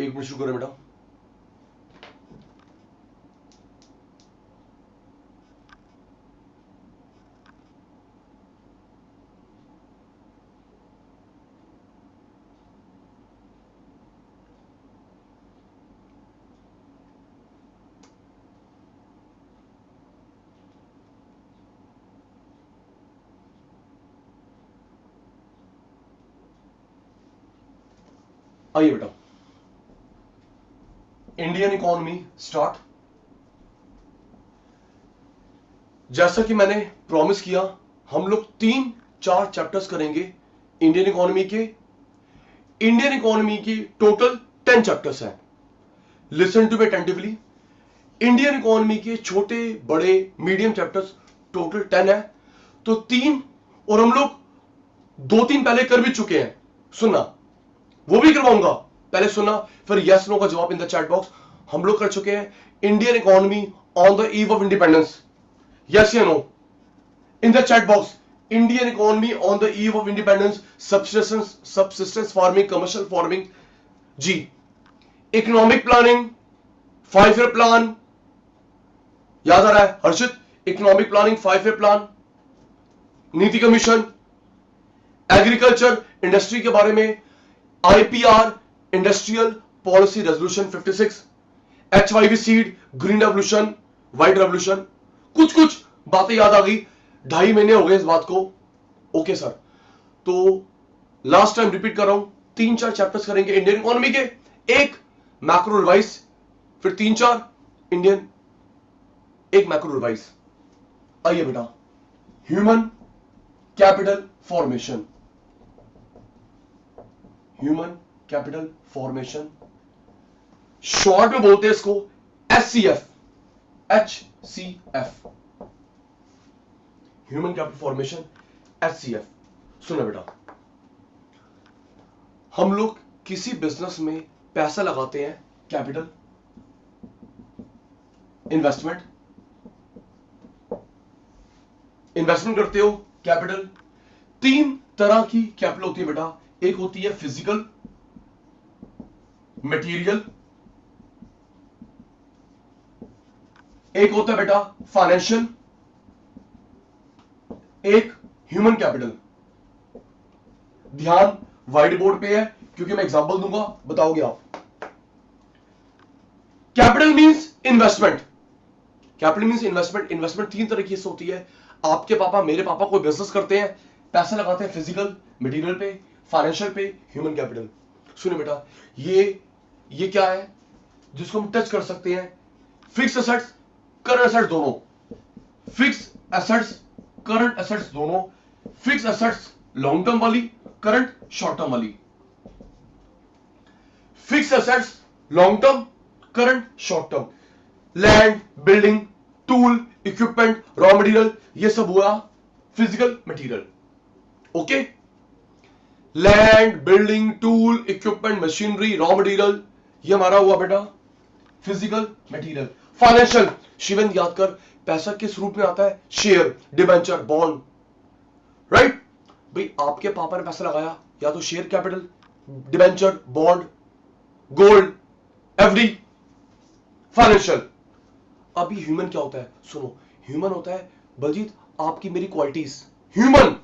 एक मिनट शुरू करें बेटा। आइए बेटा, इंडियन इकोनॉमी स्टार्ट। जैसा कि मैंने प्रॉमिस किया, हम लोग 3-4 चैप्टर्स करेंगे इंडियन इकोनॉमी के। इंडियन इकोनॉमी की टोटल 10 चैप्टर्स हैं। Listen to me attentively. Indian economy के छोटे बड़े मीडियम चैप्टर्स टोटल 10 है। तो 3 और हम लोग 2-3 पहले कर भी चुके हैं, सुनना, वो भी करवाऊंगा। पहले सुनना, फिर यस नो का जवाब इन द चैट बॉक्स। हम लोग कर चुके हैं Indian economy on the eve of independence. Yes या no in the chat box. Indian economy on the eve of independence, subsistence farming, commercial farming. जी, इकोनॉमिक प्लानिंग, 5 ईयर प्लान याद आ रहा है Harshit? Economic planning, 5 year plan, नीति commission, agriculture industry के बारे में, IPR industrial policy resolution 56, HYV seed, green revolution, white revolution. कुछ कुछ बातें याद आ गई, 2.5 महीने हो गए इस बात को। ओके सर, तो लास्ट टाइम रिपीट कर रहा हूं, 3-4 चैप्टर्स करेंगे इंडियन इकोनॉमी के, एक मैक्रो रिवाइज, फिर 3-4 इंडियन, एक मैक्रो रिवाइज। आइए बेटा, human capital formation, human capital formation, short में बोलते हैं इसको HCF, HCF, human capital formation, HCF. सुनो बेटा, हम लोग किसी बिजनेस में पैसा लगाते हैं, कैपिटल, इन्वेस्टमेंट, इन्वेस्टमेंट करते हो, कैपिटल। 3 तरह की कैपिटल होती है बेटा, एक होती है फिजिकल, मटेरियल, एक होता है बेटा फाइनेंशियल, एक ह्यूमन कैपिटल। ध्यान व्हाइट बोर्ड पे है, क्योंकि मैं एग्जांपल दूंगा, बताओगे आप। Capital means investment, capital means investment. Investment 3 तरीके से होती है। आपके पापा, मेरे पापा कोई बिजनेस करते हैं, पैसा लगाते हैं फिजिकल मटेरियल पे, फाइनेंशियल पे, ह्यूमन कैपिटल। सुनिए बेटा, ये क्या है जिसको हम टच कर सकते हैं? फिक्स एसेट्स, करंट एसेट्स दोनों, फिक्स एसेट्स, करंट एसेट्स दोनों। फिक्स एसेट्स लॉन्ग टर्म वाली, करंट शॉर्ट टर्म वाली। Fix assets long term, current short term. Land, building, tool, equipment, raw material, ये सब हुआ physical material. Okay, land, building, tool, equipment, machinery, raw material, ये हमारा हुआ बेटा फिजिकल मटेरियल। फाइनेंशियल, शिवेंद्र याद कर, पैसा किस रूप में आता है? Share, debenture, bond, right? भाई आपके पापा ने पैसा लगाया, या तो share capital, debenture, bond, gold, FD, financial. अभी ह्यूमन क्या होता है? सुनो, ह्यूमन होता है बलजीत आपकी मेरी क्वालिटीज, ह्यूमन,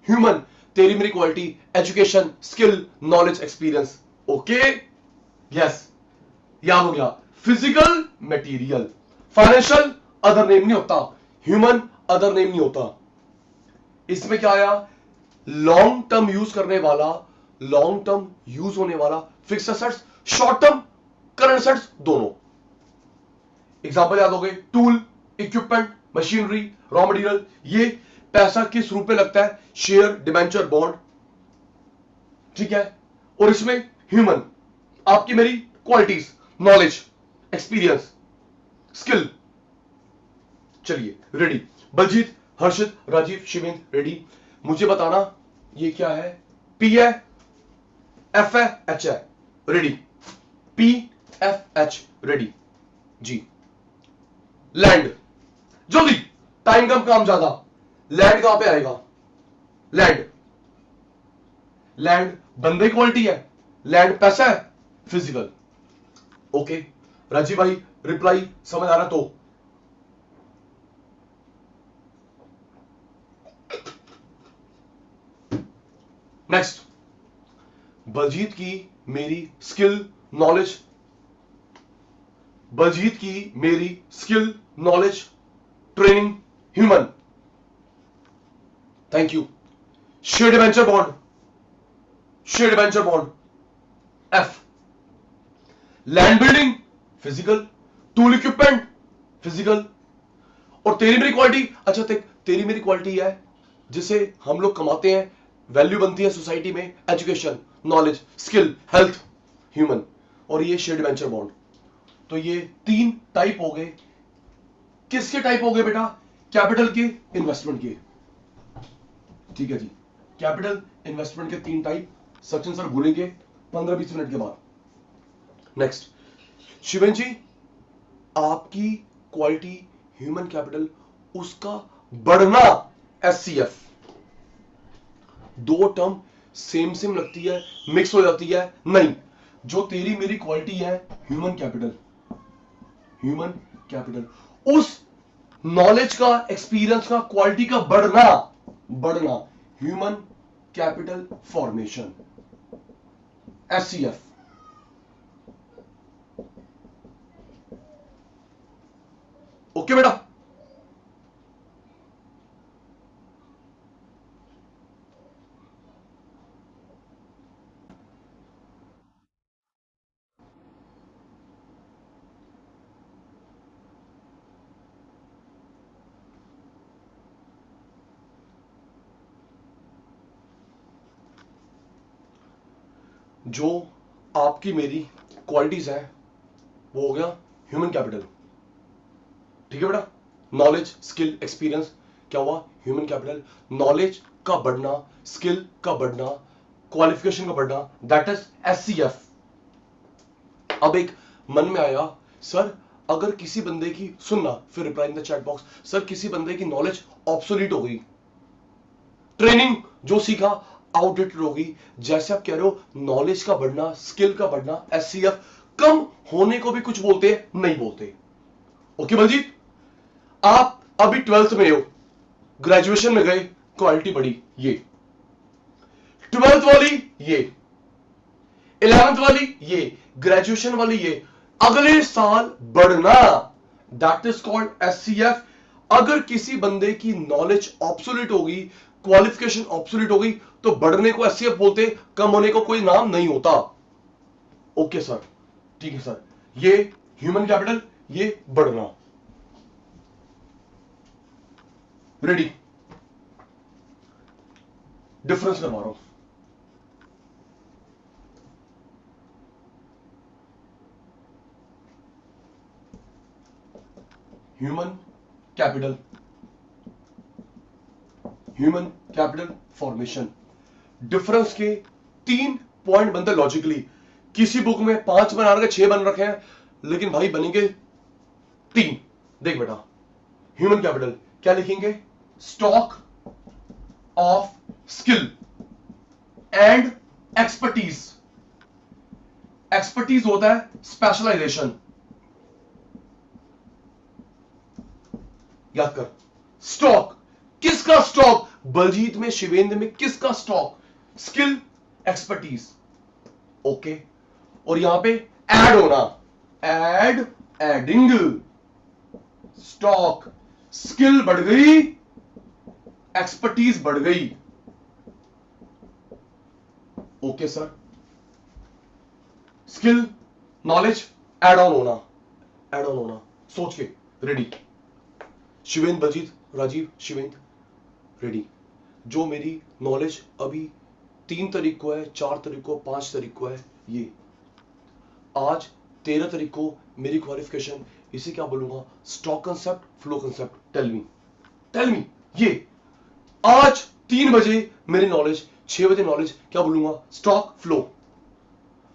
ह्यूमन तेरी मेरी quality, education, skill, knowledge, experience. Okay, yes, याद हो गया। Physical material, financial other name नहीं होता, ह्यूमन अदर नेम नहीं होता। इसमें क्या आया? लॉन्ग टर्म यूज करने वाला, लॉन्ग टर्म यूज होने वाला fix assets, short term current assets दोनों। एग्जांपल याद हो गए, tool, equipment, machinery, raw material. ये पैसा किस रूप में लगता है? शेयर, डिबेंचर, बॉन्ड, ठीक है। और इसमें ह्यूमन, आपकी मेरी क्वालिटीज, नॉलेज, एक्सपीरियंस, स्किल। चलिए रेडी, बलजीत, हर्षित, राजीव, शिवेंद्र रेडी। मुझे बताना ये क्या है? पी है, एफ है, एच है, ready. P F H, ready जी। लैंड, जल्दी, टाइम कम काम ज्यादा। लैंड कहां पे आएगा? लैंड, लैंड बंदे क्वालिटी है, लैंड पैसा है, फिजिकल। ओके राजीव भाई रिप्लाई समझ आ रहा तो नेक्स्ट, बलजीत की मेरी स्किल नॉलेज, बलजीत की मेरी skill knowledge training human, thank you. Shed venture bond, shed venture bond F. Land building physical, tool equipment physical, और तेरी मेरी क्वालिटी, अच्छा तेरी मेरी क्वालिटी है जिसे हम लोग कमाते हैं, वैल्यू बनती है सोसाइटी में, education, knowledge, skill, health, human, और ये शेड वेंचर बॉन्ड। तो ये 3 टाइप हो गए। किसके टाइप हो गए बेटा? कैपिटल के, इन्वेस्टमेंट के। ठीक है जी, कैपिटल इन्वेस्टमेंट के 3 टाइप सचिन सर भूलेंगे 15-20 मिनट के बाद। नेक्स्ट, शिवन जी आपकी क्वालिटी ह्यूमन कैपिटल, उसका बढ़ना एचसीएफ। 2 टर्म सेम सेम लगती है, मिक्स हो जाती है, नहीं। जो तेरी मेरी क्वालिटी है ह्यूमन कैपिटल, ह्यूमन कैपिटल, उस नॉलेज का, एक्सपीरियंस का, क्वालिटी का बढ़ना, बढ़ना human capital formation, HCF. Okay बेटा, जो आपकी मेरी क्वालिटीज है वो हो गया ह्यूमन कैपिटल। ठीक है बेटा, नॉलेज, स्किल, एक्सपीरियंस, क्या हुआ? Human capital. नॉलेज का बढ़ना, स्किल का बढ़ना, क्वालिफिकेशन का बढ़ना, दैट इज एचसीएफ। अब एक मन में आया, सर अगर किसी बंदे की, सुनना फिर reply in the chat box, sir किसी बंदे की नॉलेज ऑब्सोलीट हो गई, ट्रेनिंग जो सीखा आउटडेटेड हो गई, जैसे आप कह रहे हो नॉलेज का बढ़ना, स्किल का बढ़ना, एचसीएफ कम होने को भी कुछ बोलते हैं, नहीं बोलते। ओके बलजीत, आप अभी 12th में हो, ग्रेजुएशन में गए, क्वालिटी बढ़ी, ये 12th वाली, ये 11th वाली, ये ग्रेजुएशन वाली, ये अगले साल बढ़ना, दैट इज कॉल्ड एचसीएफ। अगर किसी बंदे की नॉलेज ऑब्सोलीट होगी, क्वालिफिकेशन ऑब्सोलीट होगी, तो बढ़ने को एचसीएफ बोलते, कम होने को कोई नाम नहीं होता। ओके सर, ठीक है सर, ये ह्यूमन कैपिटल, ये बढ़ना। रेडी, डिफरेंस करवा रहा हूं। Human capital, human capital formation, difference के 3 पॉइंट बनते लॉजिकली। किसी बुक में 5 बना रखे, 6 बन रखे हैं, लेकिन भाई बनेंगे 3। देख बेटा, ह्यूमन कैपिटल क्या लिखेंगे? Stock of skill and expertise. Expertise होता है स्पेशलाइजेशन, याद कर। स्टॉक, किसका स्टॉक? बलजीत में, शिवेंद्र में, किसका स्टॉक? Skill, expertise. ओके, और यहां पे ऐड होना, ऐड, एडिंग, स्टॉक, स्किल बढ़ गई, एक्सपर्टीज बढ़ गई। Okay sir, skill, knowledge, add on होना, एड ऑन होना, सोच के। Ready, Shivendra, Baljit, Rajiv, Shivendra, ready. जो मेरी नॉलेज अभी 3 तारीख को है, 4 तारीख को, 5 तारीख को है, ये आज 13 तारीख को मेरी क्वालिफिकेशन, इसे क्या बोलूंगा? Stock concept, flow concept. Tell me, tell me. ये आज 3 बजे मेरी नॉलेज, 6 बजे नॉलेज, क्या बोलूंगा? Stock, flow.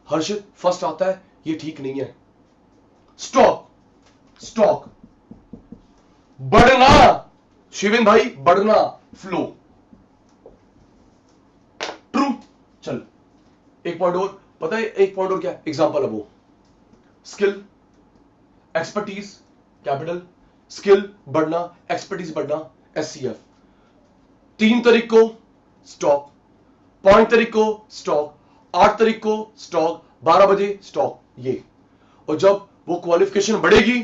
हर्षित फर्स्ट आता है, ये ठीक नहीं है। स्टॉक, स्टॉक बढ़ना, शिवेंद्र भाई बढ़ना, फ्लो, ट्रू। चल एक पॉइंट और, पता है एक पॉइंट और क्या? एग्जांपल अब वो स्किल, एक्सपर्टीज कैपिटल, स्किल बढ़ना, एक्सपर्टीज बढ़ना एचसीएफ। 3 तारीख को स्टॉक, 5 तारीख को स्टॉक, 8 तारीख को स्टॉक, 12 बजे स्टॉक, ये। और जब वो क्वालिफिकेशन बढ़ेगी,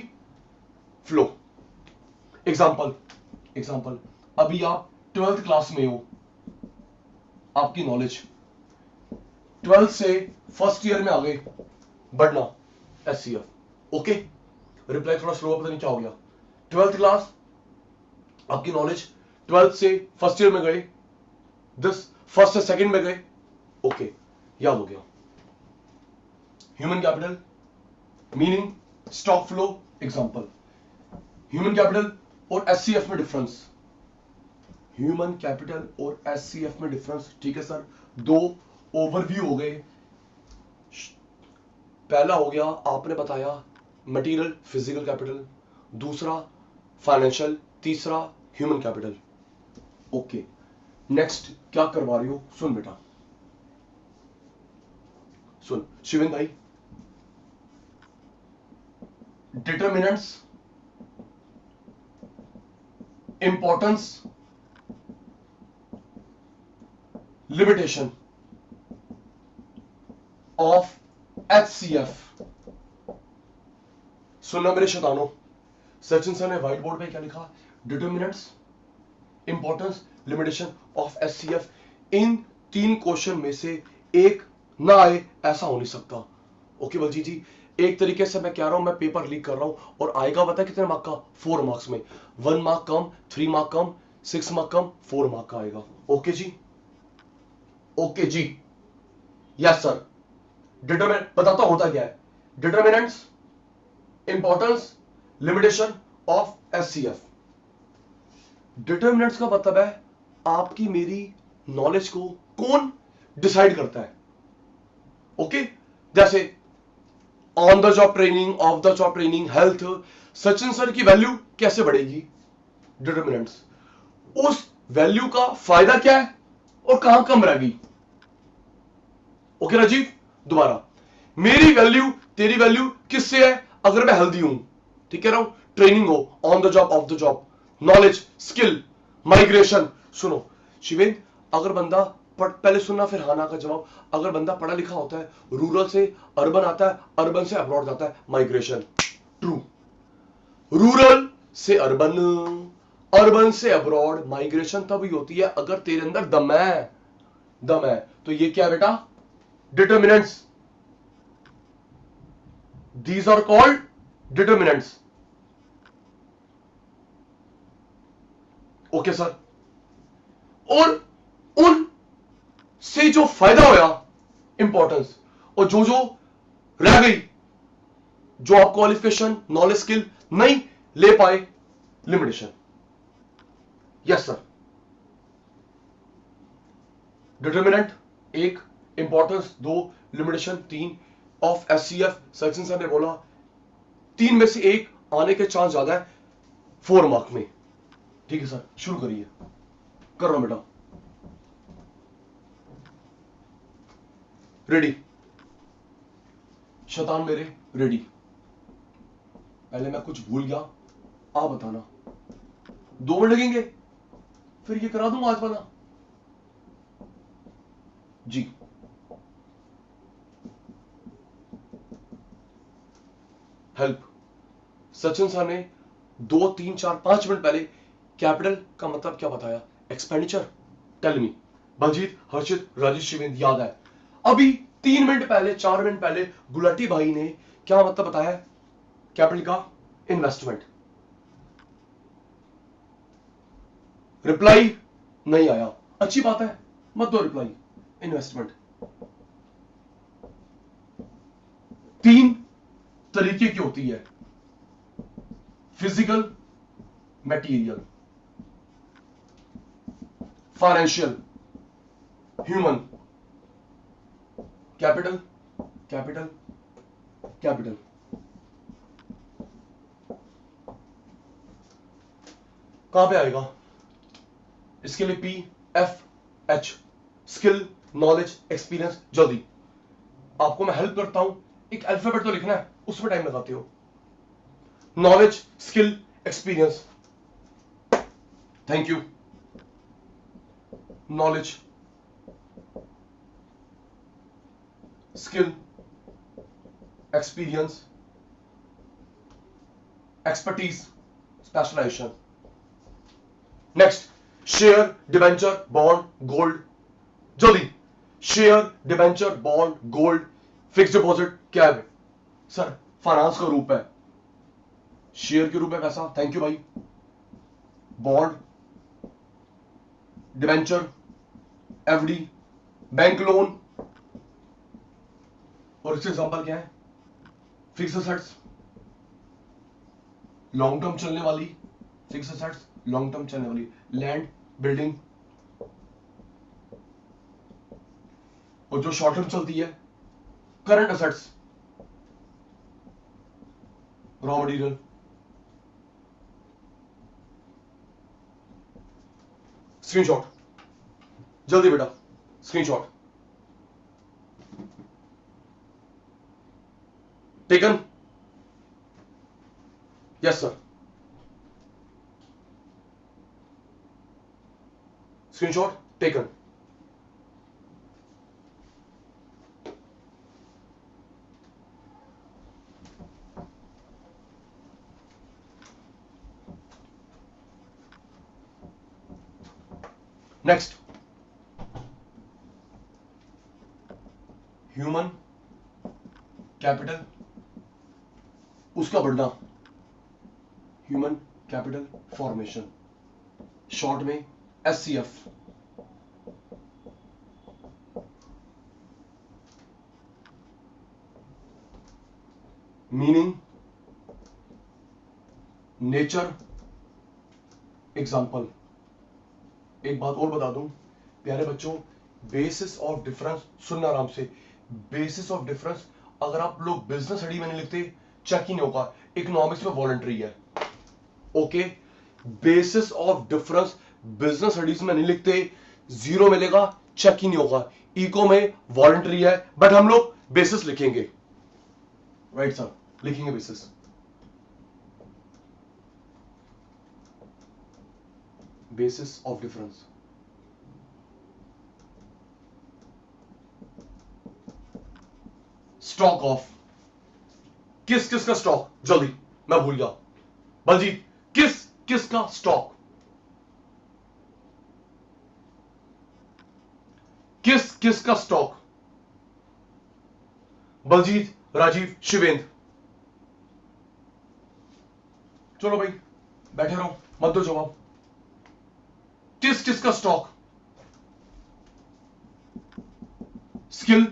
फ्लो। एग्जांपल अभी आप 12th क्लास में हो, आपकी नॉलेज 12th से फर्स्ट ईयर में आ गए, बढ़ना एचसीएफ। ओके, रिप्लाई थोड़ा स्लो, पता नहीं क्या हो गया। 12th क्लास, आपकी नॉलेज 12th से फर्स्ट ईयर में गए, फर्स्ट से सेकंड में गए, ओके, याद हो गया। Human capital, meaning, stock flow, example. Human capital और एचसीएफ में डिफरेंस, ह्यूमन कैपिटल और एचसीएफ में डिफरेंस, ठीक है सर। 2 ओवरव्यू हो गए। पहला हो गया आपने बताया मटेरियल फिजिकल कैपिटल, दूसरा फाइनेंशियल, तीसरा ह्यूमन कैपिटल। ओके, नेक्स्ट क्या करवा रही हो, सुन बेटा, सुन शिवेंद्र भाई। Determinants, importance, limitation of HCF. सुनना मेरे शैतानों, सचिन सर ने व्हाइट बोर्ड पे क्या लिखा, determinants, importance, limitation of HCF. In 3 question में से एक ना आए ऐसा हो नहीं सकता। ओके बलजीत जी, एक तरीके से मैं कह रहा हूं, मैं पेपर लीक कर रहा हूं, और आएगा पता है कितने मार्क का, 4 मार्क्स में। 1 मार्क कम, 3 मार्क कम, 6 मार्क कम, 4 मार्क का आएगा। ओके जी, ओके जी, यस सर। डिटरमिनेंट बताता होता क्या है, determinants, importance, limitation of HCF. Determinants का मतलब है आपकी मेरी नॉलेज को कौन डिसाइड करता है। ओके, जैसे on the job training, off the job training, health, Sachin sir की वैल्यू कैसे बढ़ेगी, डिटर्मिनेंट्स। उस वैल्यू का फायदा क्या है और कहां कम रहेगी। ओके राजीव, दोबारा, मेरी वैल्यू तेरी वैल्यू किससे है, अगर मैं हेल्दी हूं, ठीक कह रहा हूं, ट्रेनिंग हो, on the job, of the job, knowledge, skill, migration. सुनो शिवेंद्र, अगर बंदा पहले सुनना फिर हाना का जवाब, अगर बंदा पढ़ा लिखा होता है, रूरल से अर्बन आता है, अर्बन से अब्रॉड जाता है, माइग्रेशन। ट्रू, रूरल से अर्बन, अर्बन से अब्रॉड, माइग्रेशन तभी होती है अगर तेरे अंदर दम है, दम है। तो ये क्या है बेटा, determinants, these are called determinants. Okay sir, और उन से जो फायदा होया इंपॉर्टेंस, और जो जो रह गई, जो आप क्वालिफिकेशन, नॉलेज, स्किल नहीं ले पाए, limitation. Yes sir, determinant 1, importance 2, limitation 3 of HCF. Sachin sir ने बोला 3 में से 1 आने के चांस ज्यादा है 4 मार्क में। ठीक है सर, शुरू करिए, कर रहा हूं बेटा। रेडी शैतान मेरे, रेडी। पहले मैं कुछ भूल गया, आप बताना, 2 मिनट लगेंगे, फिर ये करा दूंगा आज वाला जी। हेल्प, सचिन सर ने 2, 3, 4, 5 मिनट पहले कैपिटल का मतलब क्या बताया, एक्सपेंडिचर। टेल मी, बलजीत, हर्षित, राजेश, शिवेंद्र, याद है। अभी 3 मिनट पहले, 4 मिनट पहले गुलाटी भाई ने क्या मतलब बताया कैपिटल का, इन्वेस्टमेंट। रिप्लाई नहीं आया, अच्छी बात है, मत दो रिप्लाई। इन्वेस्टमेंट 3 तरीके की होती है, physical, material, financial, human, capital, capital, capital. कहां पे आएगा, इसके लिए P, F, H, skill, knowledge, experience. जल्दी आपको मैं हेल्प करता हूं, एक अल्फाबेट तो लिखना है, उसमें टाइम लगाते हो। Knowledge, skill, experience, thank you. Knowledge, skill, experience, expertise, specialisation. Next, share, debenture, bond, gold. जल्दी, share, debenture, bond, gold, fix deposit क्या है? सर फाइनेंस का रूप है, शेयर के रूप में पैसा, थैंक यू भाई। Bond, debenture, FD, bank loan, और इसके एग्जांपल क्या है? फिक्स एसेट्स, लॉन्ग टर्म चलने वाली, फिक्स एसेट्स लॉन्ग टर्म चलने वाली, लैंड, बिल्डिंग, और जो शॉर्ट टर्म चलती है current assets, raw material. Screenshot, जल्दी बेटा, screenshot taken? Yes sir, screenshot taken. Next, human capital, उसका बढ़ना, ह्यूमन कैपिटल फॉर्मेशन, शॉर्ट में एचसीएफ। Meaning, nature, example. एक बात और बता दूं प्यारे बच्चों, बेसिस ऑफ डिफरेंस, सुनना आराम से, बेसिस ऑफ डिफरेंस अगर आप लोग बिजनेस स्टडी में नहीं लिखते चेक ही नहीं होगा, इकोनॉमिक्स में वॉलंटरी है। Okay, basis of difference business studies में नहीं लिखते, जीरो मिलेगा, चेक ही नहीं होगा। इको में वॉलंटरी है, बट हम लोग बेसिस लिखेंगे, राइट सर, लिखेंगे basis. Basis of difference, stock of, किस किस का स्टॉक, जल्दी मैं भूल गया, बलजीत किस किस का स्टॉक, किस किस का स्टॉक, बलजीत, राजीव, शिवेंद्र। चलो भाई बैठे रहो, मत दो जवाब। किस किस का स्टॉक, स्किल,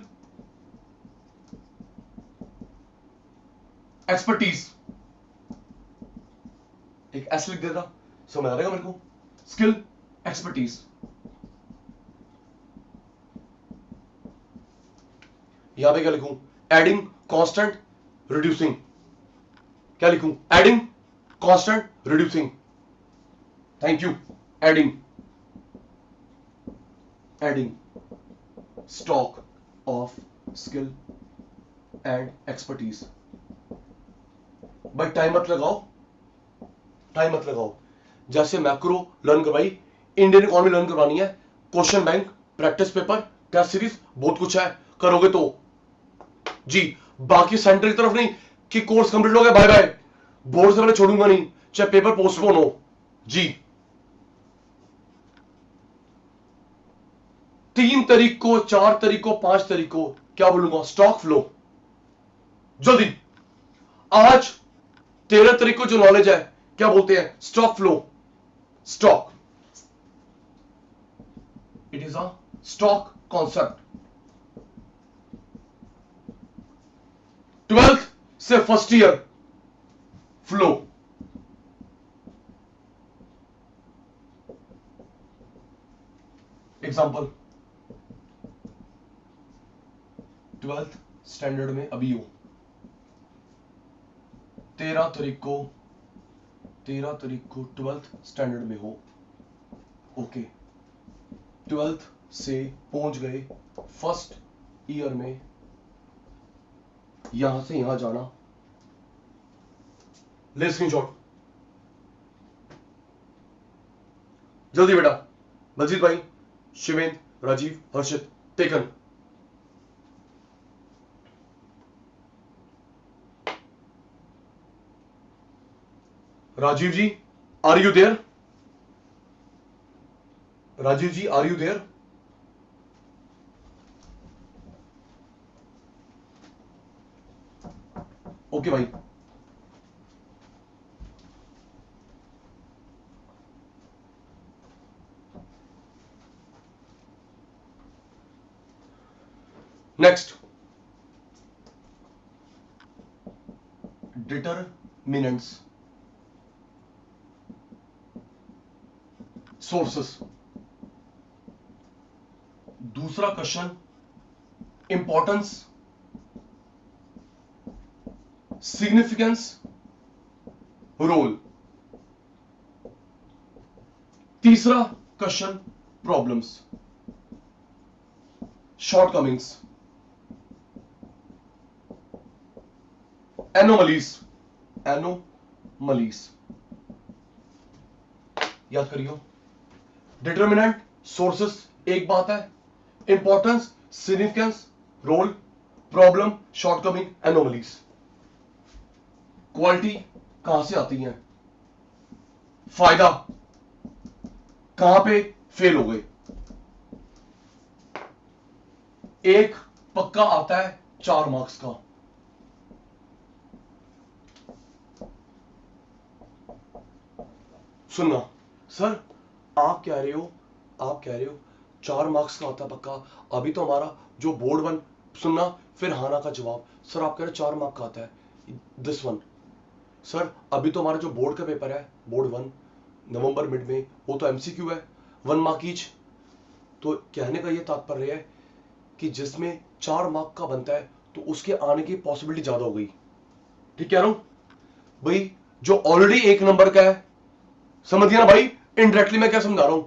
एक्सपर्टीज, एक एस लिख देता, समझ आ रहेगा मेरे को, स्किल, एक्सपर्टीज। यहां पे क्या लिखूं? Adding, constant, reducing. क्या लिखूं? Adding, constant, reducing, thank you. Adding, adding stock of skill and expertise. भाई टाइम मत लगाओ, टाइम मत लगाओ। जैसे मैक्रो लर्न करवाई, इंडियन इकोनॉमी लर्न करवानी है, question bank, practice paper, test series, बहुत कुछ है, करोगे तो जी। बाकी सेंटर की तरफ नहीं कि कोर्स कंप्लीट हो गया बाय बाय, बोर्ड से पहले छोड़ूंगा नहीं, चाहे पेपर पोस्टपोन हो जी। 3 तारीख को, 4 तारीख को, 5 तारीख को क्या बोलूंगा? Stock flow. जल्दी, आज 13 तारीख को जो नॉलेज है क्या बोलते हैं? Stock flow. Stock, it is a stock concept. 12th से first year flow. Example, 12th standard में अभी हो, 13 तारीख को 12th स्टैंडर्ड में हो, ओके। 12th से पहुंच गए फर्स्ट ईयर में, यहां से यहां जाना, ले स्क्रीनशॉट जल्दी बेटा। बलजीत भाई, Shivendra, Rajeev, Harshit, taken. Rajeev ji, are you there? Rajeev ji, are you there? Okay भाई। Next, determinants, sources. दूसरा क्वेश्चन, इंपॉर्टेंस, सिग्निफिकेंस, रोल। तीसरा question, problems, shortcomings, anomalies. Anomalies याद करियो। डिटरमिनेंट, सोर्सेस एक बात है, importance, significance, role, problem, shortcoming, anomalies. Quality कहां से आती है, फायदा कहां पे फेल हो गए। एक पक्का आता है 4 मार्क्स का, सुनना सर आप कह रहे हो 4 मार्क्स का होता है पक्का। अभी तो हमारा जो बोर्ड 1, सुनना फिर हाना का जवाब। सर आप कह रहे हो 4 मार्क का आता है दिस वन। सर अभी तो हमारा जो बोर्ड का पेपर है, बोर्ड 1 नवंबर मिड में, वो तो एमसीक्यू है 1 मार्क ईच। तो कहने का ये तात्पर्य है कि जिसमें 4 मार्क का बनता है तो उसके आने की पॉसिबिलिटी ज्यादा हो गई। ठीक कह रहा हूं भाई? जो ऑलरेडी 1 नंबर का है, समझ गया ना भाई? इनडायरेक्टली मैं क्या समझा रहा हूं?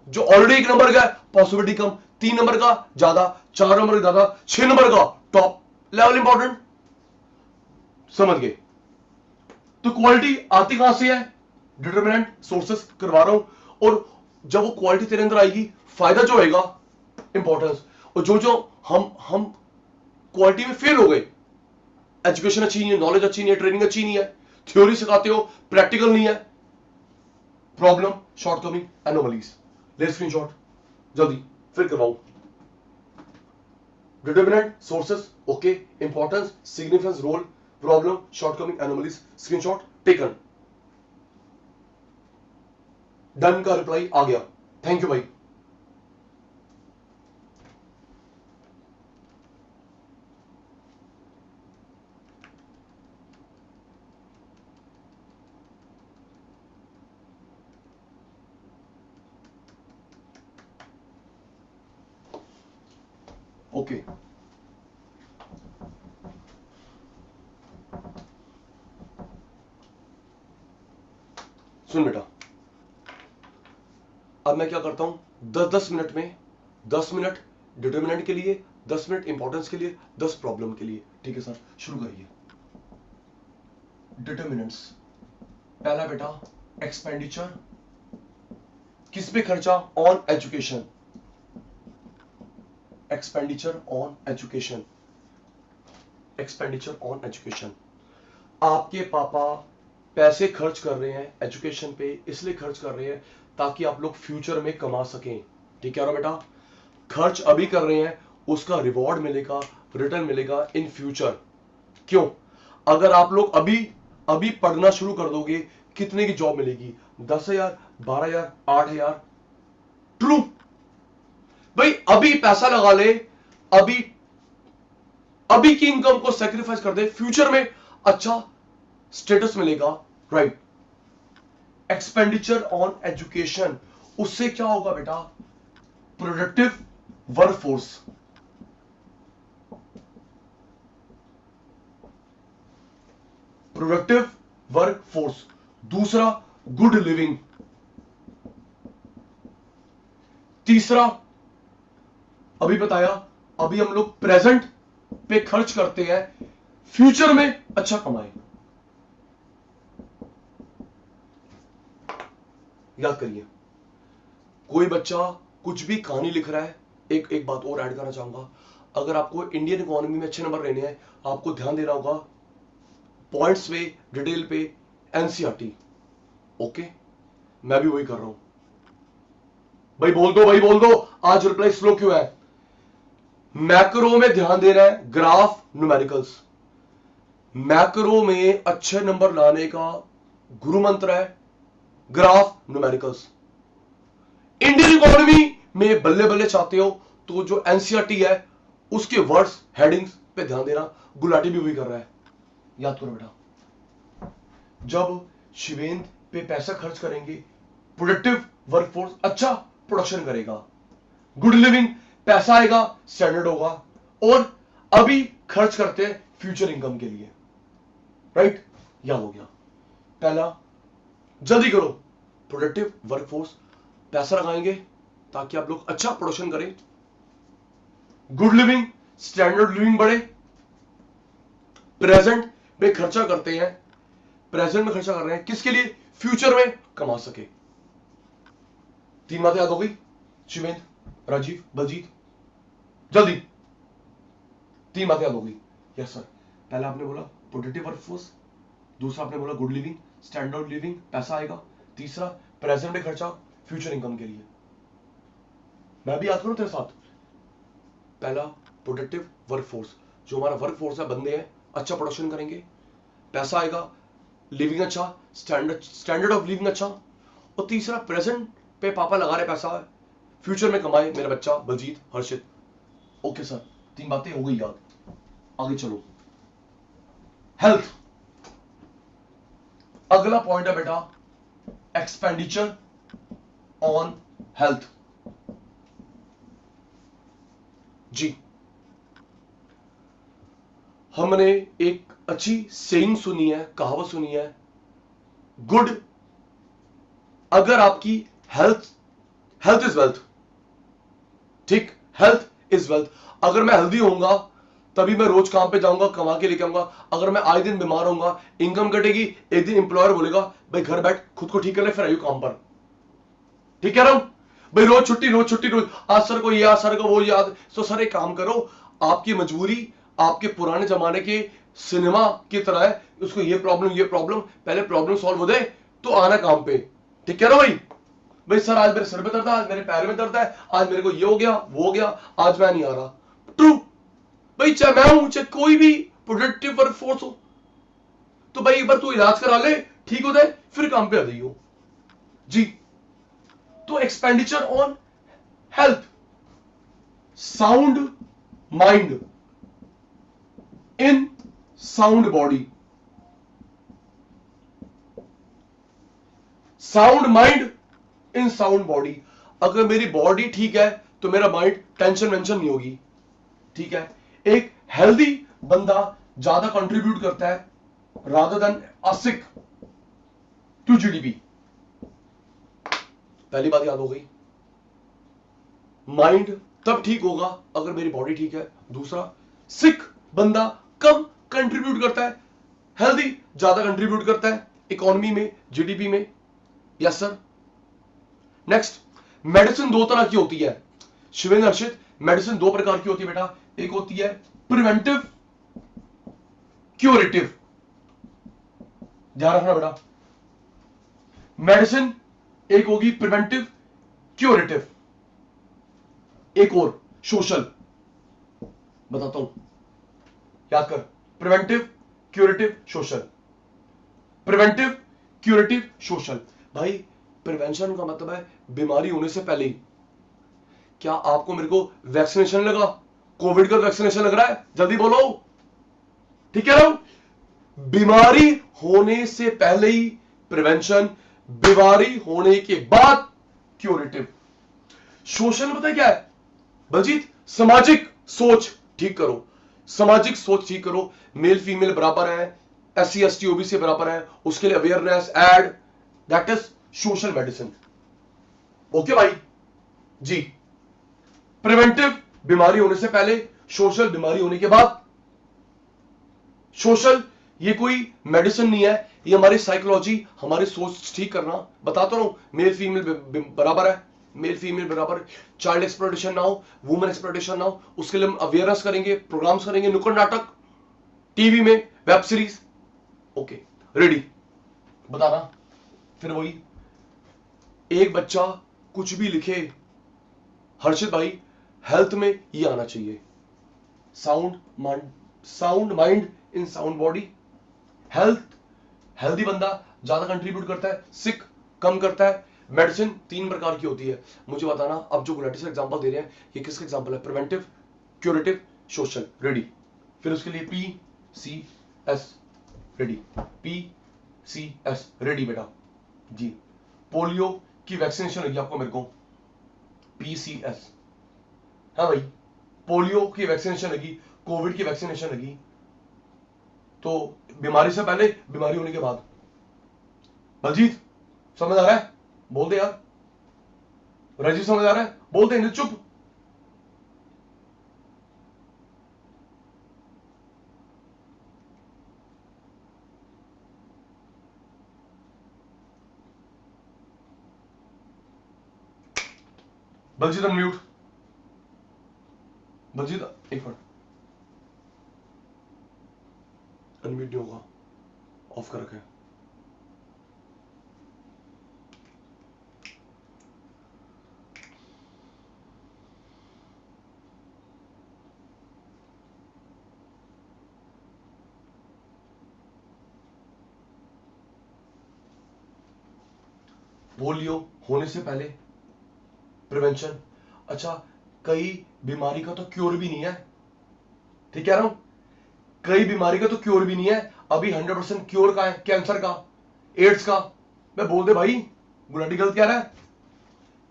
जो ऑलरेडी 1 नंबर का है पॉसिबिलिटी कम, 3 नंबर का ज्यादा, 4 नंबर का ज्यादा, 6 नंबर का टॉप लेवल इंपॉर्टेंट। समझ गए? तो क्वालिटी आती कहां से है? डिटरमिनेंट, सोर्सेस करवा रहा हूं। और जब वो क्वालिटी तेरे अंदर आएगी, फायदा जो होगा इंपॉर्टेंस। और जो हम क्वालिटी में फेल हो गए, एजुकेशन अच्छी नहीं है, नॉलेज अच्छी नहीं है, ट्रेनिंग अच्छी नहीं है, थ्योरी सिखाते हो, प्रैक्टिकल नहीं है, प्रॉब्लम, शॉर्टकमिंग, एनोमलीज। ले स्क्रीनशॉट जल्दी, फिर करवाऊं। Determinant, sources okay, importance, significance, role, problem, shortcoming, anomalies. Screenshot taken. Done का रिप्लाई आ गया, थैंक यू भाई। ओके सुन बेटा, अब मैं क्या करता हूं, 10-10 मिनट में 10 मिनट डिटरमिनेंट के लिए, 10 मिनट इंपॉर्टेंस के लिए, 10 प्रॉब्लम के लिए। ठीक है सर, शुरू करिए। डिटरमिनेंट्स, पहला बेटा एक्सपेंडिचर, किस पे खर्चा? On education. Expenditure on education, expenditure on education. आपके पापा पैसे खर्च कर रहे हैं एजुकेशन पे, इसलिए खर्च कर रहे हैं ताकि आप लोग फ्यूचर में कमा सकें। ठीक है बेटा? खर्च अभी कर रहे हैं, उसका रिवॉर्ड मिलेगा, रिटर्न मिलेगा इन फ्यूचर। क्यों? अगर आप लोग अभी पढ़ना शुरू कर दोगे, कितने की जॉब मिलेगी? 10,000, 12,000, 8,000। ट्रू भाई, अभी पैसा लगा ले, अभी की इनकम को सेक्रीफाइस कर दे, फ्यूचर में अच्छा स्टेटस मिलेगा, राइट? एक्सपेंडिचर ऑन एजुकेशन, उससे क्या होगा बेटा? Productive workforce, productive workforce. दूसरा गुड लिविंग। तीसरा अभी बताया, अभी हम लोग प्रेजेंट पे खर्च करते हैं, फ्यूचर में अच्छा कमाए। याद करिए, कोई बच्चा कुछ भी कहानी लिख रहा है, एक बात और ऐड करना चाहूंगा, अगर आपको इंडियन इकोनॉमी में अच्छे नंबर लेने हैं, आपको ध्यान देना होगा पॉइंट्स पे, डिटेल पे, एनसीईआरटी। ओके, मैं भी वही कर रहा हूं। भाई बोल दो, भाई बोल दो, आज रिप्लाई स्लो क्यों है? मैक्रो में ध्यान देना है, ग्राफ, न्यूमेरिकल्स। मैक्रो में अच्छे नंबर लाने का गुरु मंत्र है ग्राफ, न्यूमेरिकल्स। इंडियन इकोनॉमी में बल्ले बल्ले चाहते हो तो जो एनसीईआरटी है उसके वर्ड्स, हेडिंग्स पे ध्यान देना। गुलाटी भी वही कर रहा है, याद करो बेटा। जब शिवेंद्र पे पैसा खर्च करेंगे, प्रोडक्टिव वर्कफोर्स अच्छा प्रोडक्शन करेगा, गुड लिविंग, पैसा आएगा, स्टैंडर्ड होगा, और अभी खर्च करते हैं फ्यूचर इनकम के लिए, राइट? याद हो गया। पहला, जल्दी करो, प्रोडक्टिव वर्कफोर्स, पैसा लगाएंगे ताकि आप लोग अच्छा प्रोडक्शन करें, गुड लिविंग, स्टैंडर्ड लिविंग बढ़े, प्रेजेंट में खर्चा करते हैं, प्रेजेंट में खर्चा कर रहे हैं किसके लिए? फ्यूचर में कमा सके। तीन बातें याद हो गई? शिवेंद्र, राजीव, बलजीत, जल्दी, तीन बातें याद हो गई? Yes sir. पहला आपने बोला प्रोडक्टिव वर्कफोर्स, दूसरा आपने बोला गुड लिविंग, स्टैंडर्ड लिविंग, पैसा आएगा, तीसरा प्रेजेंट में खर्चा फ्यूचर इनकम के लिए। मैं भी याद करूं तेरे साथ? पहला प्रोडक्टिव वर्कफोर्स, जो हमारा वर्कफोर्स है, बंदे हैं, अच्छा प्रोडक्शन करेंगे, पैसा आएगा, लिविंग अच्छा, स्टैंडर्ड ऑफ लिविंग अच्छा, और तीसरा प्रेजेंट पे पापा लगा रहे पैसा, फ्यूचर में कमाए मेरा बच्चा बलजीत, हर्षित। ओके सर, तीन बातें हो गई याद। आगे चलो, हेल्थ। अगला पॉइंट है बेटा एक्सपेंडिचर ऑन हेल्थ। जी, हमने एक अच्छी सेइंग सुनी है, कहावत सुनी है, गुड, अगर आपकी हेल्थ इज वेल्थ, ठीक, हेल्थ इज वेल्थ। अगर मैं हेल्दी होऊंगा तभी मैं रोज काम पे जाऊंगा, कमा के लेके आऊंगा। अगर मैं आए दिन बीमार होऊंगा, इनकम कटेगी, एक दिन एम्प्लॉयर बोलेगा भाई घर बैठ, खुद को ठीक कर ले, फिर आयु काम पर। ठीक कह रहा हूं भाई? रोज छुट्टी, रोज छुट्टी, रोज, आज सर को याद, सर को वो याद। तो सर एक काम करो, आपकी मजबूरी आपके पुराने जमाने के सिनेमा की तरह है, उसको ये प्रॉब्लम, पहले प्रॉब्लम सॉल्व हो जाए तो आना काम पे। ठीक कह रहा हूं भाई? भाई सर आज मेरे सर में दर्द है, आज मेरे पैर में दर्द है, आज मेरे को ये हो गया, वो हो गया, आज मैं नहीं आ रहा। ट्रू भाई, चाहे मैं हूं, चाहे कोई भी प्रोडक्टिव वर्कफोर्स हो, तो भाई एक बार तू इलाज करा ले, ठीक हो जाए, फिर काम पे आ जाइयो। जी, तो expenditure on health, sound mind in sound body, sound mind in sound body. अगर मेरी बॉडी ठीक है तो मेरा माइंड टेंशन वेंशन नहीं होगी। ठीक है, एक हेल्दी बंदा ज्यादा कंट्रीब्यूट करता है रादर देन असिक टू जीडीपी। पहली बात याद हो गई, माइंड तब ठीक होगा अगर मेरी बॉडी ठीक है। दूसरा, सिक बंदा कम कंट्रीब्यूट करता है, हेल्दी ज्यादा कंट्रीब्यूट करता है इकोनॉमी में, जीडीपी में। Yes sir. नेक्स्ट, मेडिसिन दो तरह की होती है शिवेंद्र, हर्षित, मेडिसिन दो प्रकार की होती है बेटा। एक होती है प्रिवेंटिव, क्यूरेटिव। ध्यान रखना बेटा, मेडिसिन एक होगी प्रिवेंटिव, क्यूरेटिव, एक और सोशल। बताता हूं, याद कर, preventive, curative, social. Preventive, curative, social. भाई प्रिवेंशन का मतलब है बीमारी होने से पहले। क्या आपको मेरे को वैक्सीनेशन लगा? कोविड का वैक्सीनेशन लग रहा है? जल्दी बोलो, ठीक है ना? बीमारी होने से पहले ही प्रिवेंशन, बीमारी होने के बाद क्यूरेटिव। सोशल पता है क्या है बलजीत? सामाजिक सोच ठीक करो, सामाजिक सोच ठीक करो। मेल फीमेल बराबर है, SC ST OBC बराबर है, उसके लिए awareness, ad, that is social medicine. Okay भाई जी, प्रिवेंटिव बीमारी होने से पहले, सोशल बीमारी होने के बाद। सोशल ये कोई मेडिसिन नहीं है, ये हमारी साइकोलॉजी, हमारी सोच ठीक करना। बताता हूं, मेल फीमेल बराबर है, मेल फीमेल बराबर, चाइल्ड एक्सप्लॉयटेशन ना हो, वुमेन एक्सप्लॉयटेशन ना हो, उसके लिए हम अवेयरनेस करेंगे, प्रोग्राम्स करेंगे, नुक्कड़ नाटक, टीवी में, वेब सीरीज। ओके रेडी, बताना। फिर वही, एक बच्चा कुछ भी लिखे, हर्षित भाई हेल्थ में ये आना चाहिए, sound mind in sound body. Health, healthy बंदा ज्यादा कंट्रीब्यूट करता है, सिक कम करता है। मेडिसिन 3 प्रकार की होती है, मुझे बताना। अब जो गुलाटी से एग्जांपल दे रहे हैं, ये किसका एग्जांपल है? Preventive, curative, social. रेडी, फिर उसके लिए PCS, रेडी, PCS, रेडी बेटा जी। पोलियो की वैक्सीनेशन लगी आपको, मेरे को PCS। हाँ भाई, पोलियो की वैक्सीनेशन लगी, कोविड की वैक्सीनेशन लगी, तो बीमारी से पहले, बीमारी होने के बाद। बलजीत समझ आ रहा है? बोल दे यार। राजीव समझ आ रहा है? बोल दे, चुप। बलजीत अनम्यूट, बलजीत एक मिनट, अनम्यूट नहीं होगा, ऑफ कर रखे। पोलियो होने से पहले प्रिवेंशन। अच्छा, कई बीमारी का तो क्योर भी नहीं है, ठीक कह रहा हूं, कई बीमारी का तो क्योर भी नहीं है। अभी 100% क्योर का है, कैंसर का, एड्स का। मैं बोल दे भाई, गुलाटी गलत कह रहा है।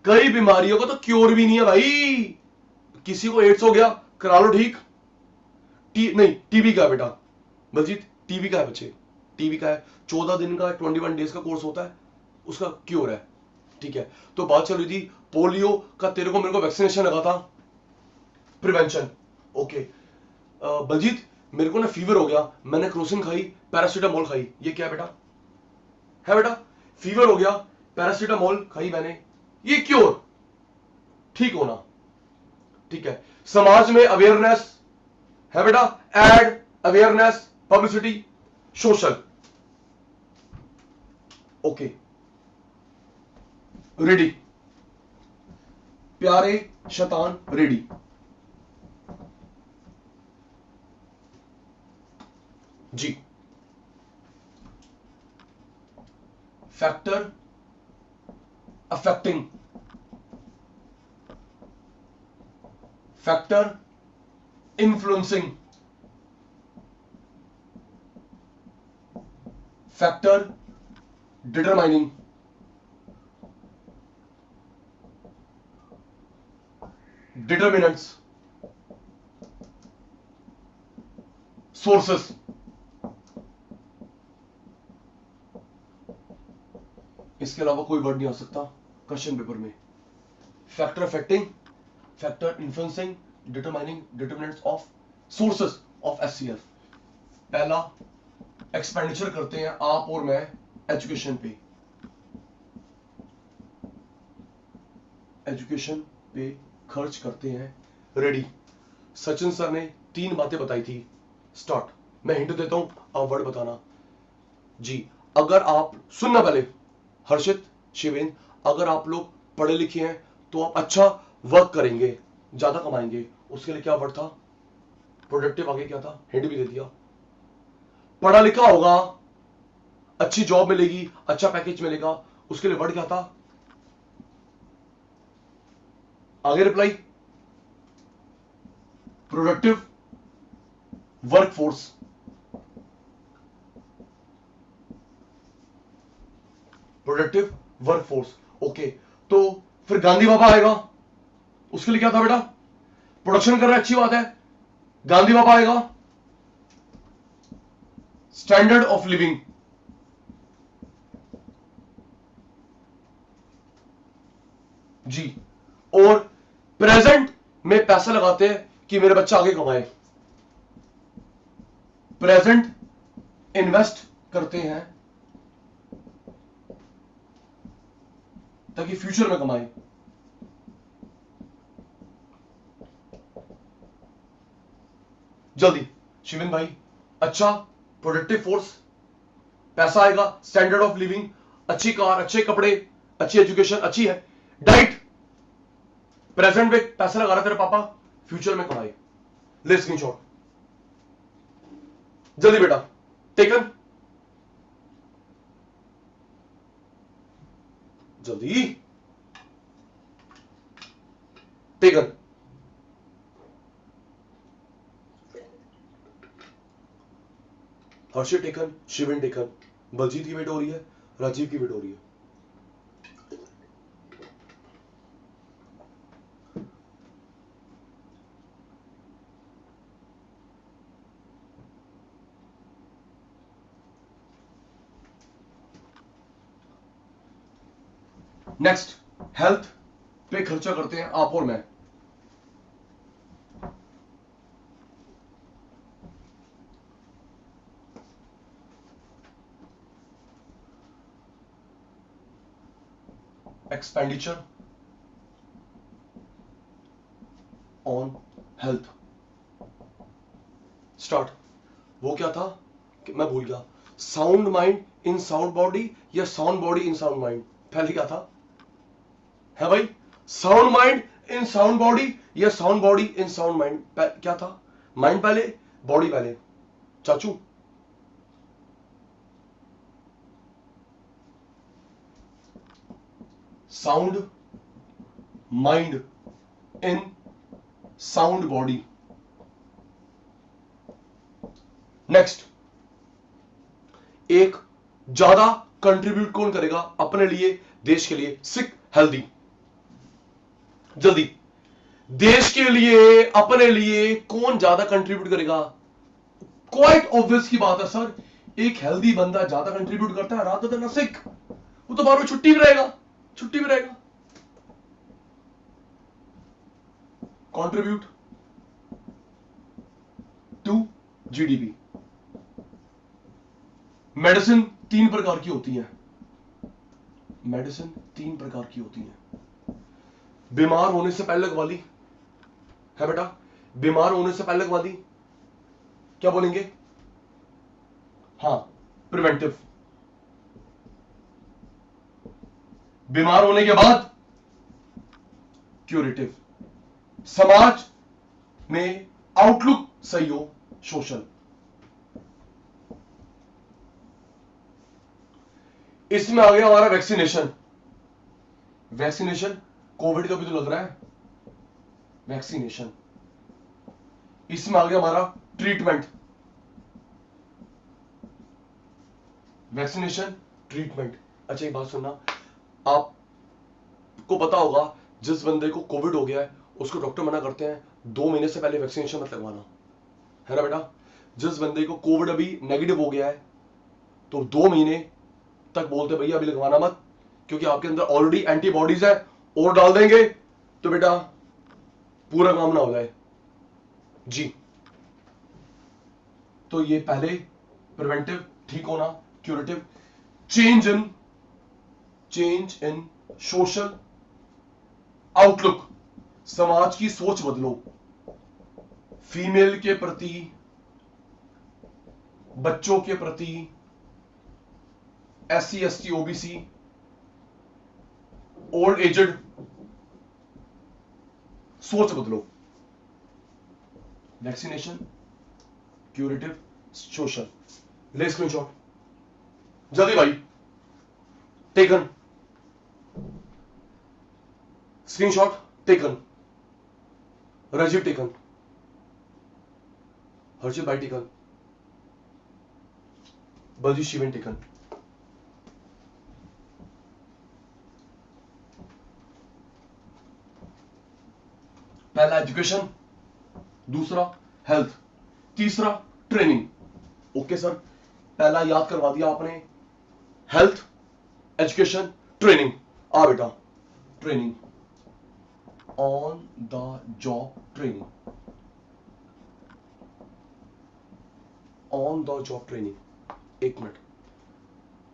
कई बीमारियों का तो क्योर भी नहीं है भाई। किसी को एड्स हो गया, करा लो ठीक। नहीं, टीबी का है बेटा बलजीत, टीबी का है बच्चे, टीबी का है, 14 दिन का, 21 डेज का कोर्स होता है, उसका क्योर है, ठीक है। तो बात चल रही थी पोलियो का, तेरे को मेरे को वैक्सीनेशन लगा था, प्रिवेंशन। ओके बलजीत, मेरे को ना फीवर हो गया, मैंने क्रोसिन खाई, पैरासीटामोल खाई, ये क्या बेटा है? बेटा फीवर हो गया, पैरासीटामोल खाई मैंने, ये क्योर, ठीक होना, ठीक है। समाज में अवेयरनेस है बेटा, ad, awareness, publicity, social. Okay ready, प्यारे शैतान रेडी। जी, factor affecting, factor influencing, factor determining, determinants, sources. इसके अलावा कोई वर्ड नहीं आ सकता क्वेश्चन पेपर में। Factor affecting, factor influencing, determining, determinants of, sources of HCl। पहला, एक्सपेंडिचर करते हैं आप और मैं एजुकेशन पे, एजुकेशन पे खर्च करते हैं। रेडी, सचिन सर ने 3 बातें बताई थी। स्टार्ट, मैं हिंट देता हूं, आप वर्ड बताना जी। अगर आप सुनना पहले, हर्षित, शिवेंद्र, अगर आप लोग पढ़े लिखे हैं तो आप अच्छा वर्क करेंगे, ज्यादा कमाएंगे। उसके लिए क्या वर्ड था? प्रोडक्टिव। आगे क्या था? हिंट भी दे दिया। पढ़ा लिखा होगा, अच्छी जॉब मिलेगी, अच्छा पैकेज मिलेगा, उसके लिए वर्ड क्या था? आगे reply, productive workforce. Productive workforce. Okay, तो फिर गांधी बाबा आएगा, उसके लिए क्या था बेटा? प्रोडक्शन कर रहा है, अच्छी बात है, गांधी बाबा आएगा, स्टैंडर्ड ऑफ लिविंग। जी, और प्रेजेंट में पैसा लगाते हैं कि मेरे बच्चा आगे कमाए, प्रेजेंट इन्वेस्ट करते हैं ताकि फ्यूचर में कमाए। जल्दी शिविन भाई, अच्छा प्रोडक्टिव फोर्स, पैसा आएगा, स्टैंडर्ड ऑफ लिविंग, अच्छी कार, अच्छे कपड़े, अच्छी एजुकेशन, अच्छी है डाइट, प्रेजेंट में पैसा लगा रहा तेरे पापा, फ्यूचर में कमाए। ले स्क्रीनशॉट जल्दी बेटा, टेकन जल्दी, टेकन। हर्षित टेकन, शिविन टेकन, बलजीत की वेट हो रही है, राजीव की वेट हो रही है। नेक्स्ट, हेल्थ पे खर्चा करते हैं आप और मैं। Expenditure on health, start. वो क्या था कि मैं भूल गया, sound mind in sound body या sound body in sound mind, पहले क्या था है भाई, sound mind in sound body या sound body in sound mind, क्या था, माइंड पहले बॉडी पहले, चाचू sound mind in sound body. Next, एक ज्यादा कंट्रीब्यूट कौन करेगा अपने लिए, देश के लिए, सिक हेल्दी। जल्दी, देश के लिए अपने लिए कौन ज्यादा कंट्रीब्यूट करेगा, क्वाइट ऑब्वियस की बात है सर, एक हेल्दी बंदा ज्यादा कंट्रीब्यूट करता है रात दिन सिक, वो तो बार में छुट्टी भी रहेगा, छुट्टी भी रहेगा। Contribute to GDP. मेडिसिन तीन प्रकार की होती है, मेडिसिन तीन प्रकार की होती है, बीमार होने से पहले लगवा ली है बेटा, बीमार होने से पहले लगवा ली, क्या बोलेंगे, हाँ प्रिवेंटिव, बीमार होने के बाद क्यूरेटिव, समाज में आउटलुक सही हो, सोशल। इसमें आ गया हमारा वैक्सीनेशन, वैक्सीनेशन कोविड का भी तो लग रहा है, वैक्सीनेशन। इसमें आ गया हमारा ट्रीटमेंट, वैक्सीनेशन ट्रीटमेंट। अच्छा एक बात सुनना, आपको पता होगा जिस बंदे को कोविड हो गया है उसको डॉक्टर मना करते हैं 2 महीने से पहले वैक्सीनेशन मत लगवाना, है ना बेटा। जिस बंदे को कोविड अभी नेगेटिव हो गया है तो 2 महीने तक बोलते भैया अभी लगवाना मत, क्योंकि आपके अंदर ऑलरेडी एंटीबॉडीज है, और डाल देंगे तो बेटा पूरा काम ना हो जाए जी। तो ये पहले प्रिवेंटिव, ठीक होना, curative, change in social outlook, समाज की सोच बदलो, फीमेल के प्रति, बच्चों के प्रति, SC ST OBC, old aged, सोच बदलो, वैक्सीनेशन, क्यूरेटिव, सोशल। ले स्क्रीनशॉट जल्दी भाई, taken, screenshot taken, Rajeev taken, Harshit भाई टेकन, बलजीत शिवन टेकन। पहला एजुकेशन, दूसरा हेल्थ, तीसरा ट्रेनिंग। ओके सर, पहला याद करवा दिया आपने, हेल्थ, एजुकेशन, ट्रेनिंग। आ बेटा, training, on the job training, on the job training. एक मिनट,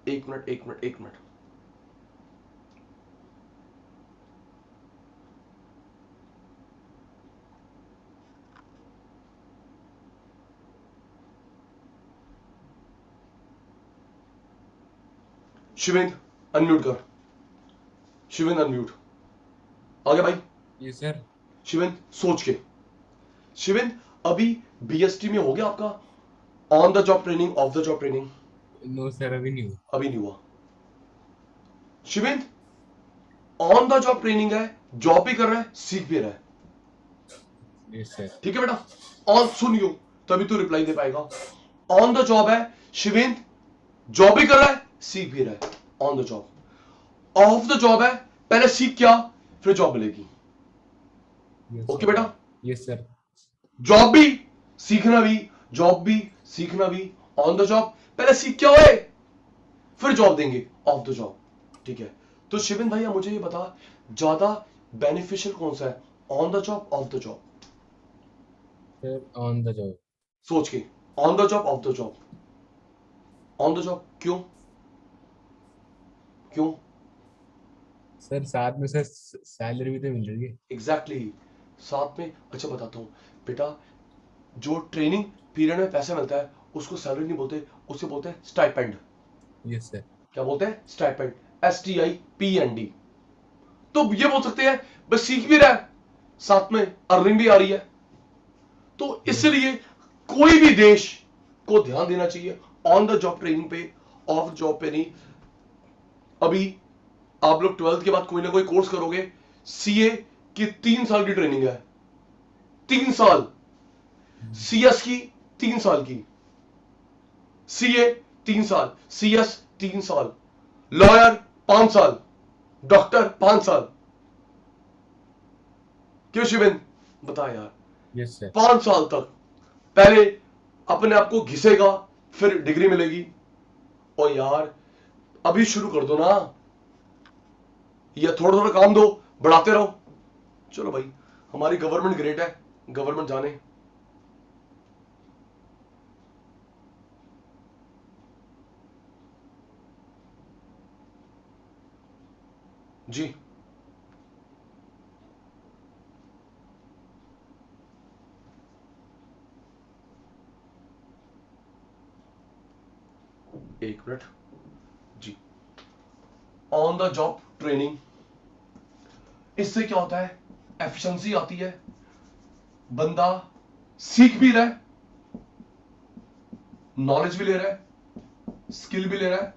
एक मिनट, एक मिनट, एक मिनट। शिवेंद्र अनम्यूट कर, शिवेंद्र अनम्यूट। आ गया भाई? ये सर। शिवेंद्र सोच के। शिवेंद्र अभी बीएसटी में हो गया आपका on the job training, off the job training? No sir, अभी नहीं हुआ। अभी नहीं हुआ। Shivendra on the job training है, जॉब भी कर रहा है, सीख भी रहा है। Yes sir. ठीक है बेटा, ऑन सुनियो तभी तो रिप्लाई दे पाएगा। ऑन द जॉब है शिवेंद्र, जॉब भी कर रहा है, सीख भी रहा है, on the job. Of the job है, पहले सीख क्या, फिर जॉब मिलेगी। ओके बेटा? Yes sir. जॉब भी सीखना भी, जॉब भी सीखना भी, ऑन द जॉब। पहले सीख क्या होए, फिर जॉब देंगे, ऑफ द जॉब। ठीक है, तो शिवेंद्र भैया मुझे ये बता, ज्यादा बेनिफिशियल कौन सा है, on the job, of the job? Sir on the job. सोच के, on the job, of the job? On the job. क्यों? क्यों? सर साथ में सर सैलरी भी तो मिल रही है। एग्जैक्टली साथ में। अच्छा बताता हूँ बेटा, जो ट्रेनिंग पीरियड में पैसा मिलता है उसको सैलरी नहीं बोलते, उसे बोलते हैं स्टाइपेंड। Yes sir. क्या बोलते हैं? Stipend, STIPND। तो ये बोल सकते हैं बस सीख भी रहा है, साथ में अर्निंग भी आ रही है। तो इसलिए कोई भी देश को ध्यान देना चाहिए ऑन द जॉब ट्रेनिंग पे, ऑफ जॉब पे नहीं। अभी आप लोग 12th के बाद कोई ना कोई कोर्स करोगे, CA की 3 साल की ट्रेनिंग है, 3 साल। CS की 3 साल की, CA 3 साल, CS 3 साल, लॉयर 5 साल, डॉक्टर 5 साल। क्यों शिवेंद्र बता यार? Yes sir. 5 साल तक पहले अपने आप को घिसेगा, फिर डिग्री मिलेगी। और यार अभी शुरू कर दो ना, या थोड़ा थोड़ा काम दो, बढ़ाते रहो। चलो भाई, हमारी गवर्नमेंट ग्रेट है, गवर्नमेंट जाने। जी एक मिनट जी। ऑन द जॉब ट्रेनिंग, इससे क्या होता है, एफिशिएंसी आती है, बंदा सीख भी रहा है, नॉलेज भी ले रहा है, स्किल भी ले रहा है,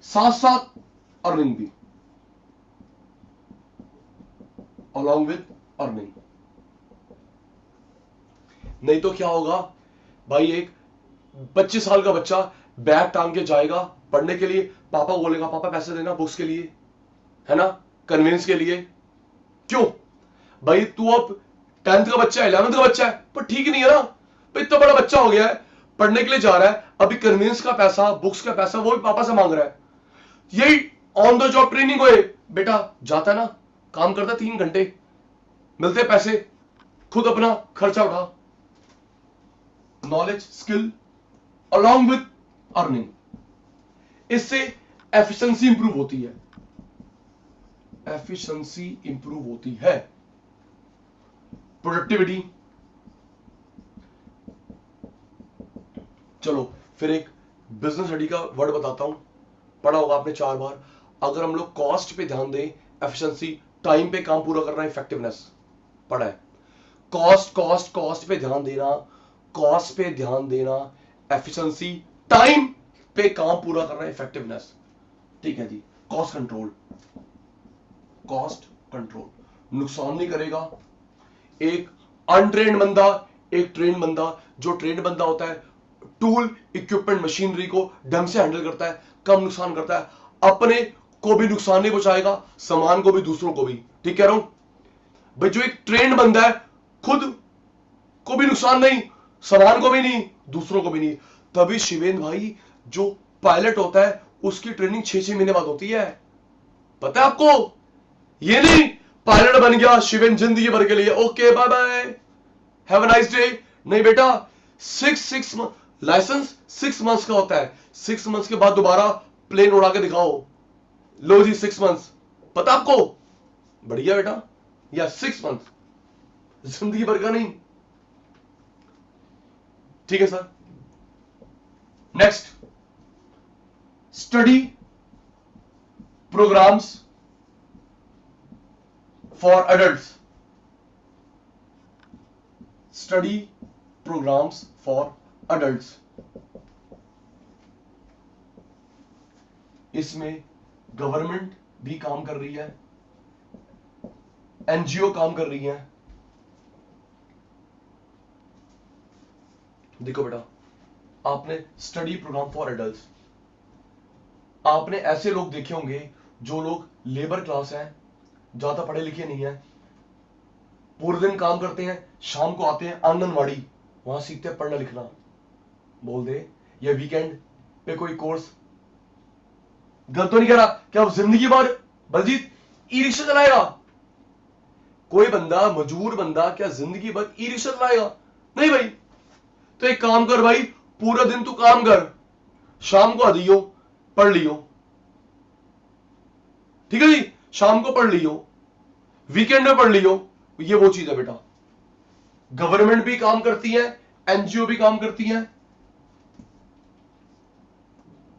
साथ साथ अर्निंग भी, अलॉन्ग विद अर्निंग। नहीं तो क्या होगा भाई, एक 25 साल का बच्चा बैग टांग के जाएगा पढ़ने के लिए, पापा बोलेगा पापा पैसे देना बुक्स के लिए, है ना, कन्वेंस के लिए। क्यों भाई, तू अब 10th का बच्चा है, 11th का बच्चा है, पर ठीक नहीं है ना भाई, इतना बड़ा बच्चा हो गया है, पढ़ने के लिए जा रहा है, अभी कन्वेंस का पैसा, बुक्स का पैसा वो भी पापा से मांग रहा है। यही ऑन द जॉब ट्रेनिंग होए, बेटा जाता है ना, काम करता है 3 घंटे, मिलते पैसे, खुद अपना खर्चा उठा, knowledge skill along with earning. इससे एफिशिएंसी इंप्रूव होती है, एफिशिएंसी इंप्रूव होती है, प्रोडक्टिविटी। चलो फिर एक बिजनेस स्टडी का वर्ड बताता हूं, पढ़ा होगा आपने 4 बार। अगर हम लोग कॉस्ट पे ध्यान दें, एफिशिएंसी, टाइम पे काम पूरा करना, इफेक्टिवनेस, पढ़ा है। कॉस्ट कॉस्ट कॉस्ट पे ध्यान देना, कॉस्ट पे ध्यान देना, एफिशिएंसी, टाइम पे काम पूरा करना, इफेक्टिवनेस। ठीक है जी। कॉस्ट कंट्रोल, कॉस्ट कंट्रोल, नुकसान नहीं करेगा। एक अनट्रेन्ड बंदा, एक ट्रेन्ड बंदा, जो ट्रेन्ड बंदा होता है टूल इक्विपमेंट मशीनरी को ढंग से हैंडल करता है, कम नुकसान करता है, अपने को भी नुकसान नहीं पहुंचाएगा, सामान को भी, दूसरों को भी। ठीक कह रहा हूं भाई? जो एक ट्रेन्ड बंदा है, खुद को भी नुकसान नहीं, सामान को भी नहीं, दूसरों को भी नहीं। तभी शिवेंद्र भाई, जो पायलट होता है उसकी ट्रेनिंग 6-6 महीने बाद होती है, पता है आपको? ये नहीं पायलट बन गया शिवेंद्र जिंदगी भर के लिए, okay bye bye, have a nice day. नहीं बेटा, 6 लाइसेंस 6 मंथ्स का होता है, 6 मंथ्स के बाद दोबारा प्लेन उड़ा के दिखाओ, लो जी 6 मंथ्स, पता आपको? बढ़िया बेटा, या 6 मंथ, जिंदगी भर का नहीं। ठीक है sir. Next, study programs for adults, study programs for adults. इसमें गवर्नमेंट भी काम कर रही है, एनजीओ काम कर रही है। देखो बेटा, आपने स्टडी प्रोग्राम फॉर एडल्ट्स, आपने ऐसे लोग देखे होंगे जो लोग लेबर क्लास हैं, ज्यादा पढ़े लिखे नहीं है, पूरे दिन काम करते हैं, शाम को आते हैं आंगनवाड़ी, वहां सीखते हैं पढ़ना लिखना, बोल दे, या वीकेंड पे कोई कोर्स। गलत तो नहीं कह रहा, क्या अब जिंदगी भर बलजीत ई रिक्शा चलाएगा? कोई बंदा, मजबूर बंदा क्या जिंदगी भर ई रिक्शा चलाएगा? नहीं भाई। तो एक काम कर भाई, पूरा दिन तू काम कर, शाम को आ जाइयो, पढ़ लियो, ठीक है जी, शाम को पढ़ लियो, वीकेंड में पढ़ लियो। ये वो चीज है बेटा, गवर्नमेंट भी काम करती है, एनजीओ भी काम करती है,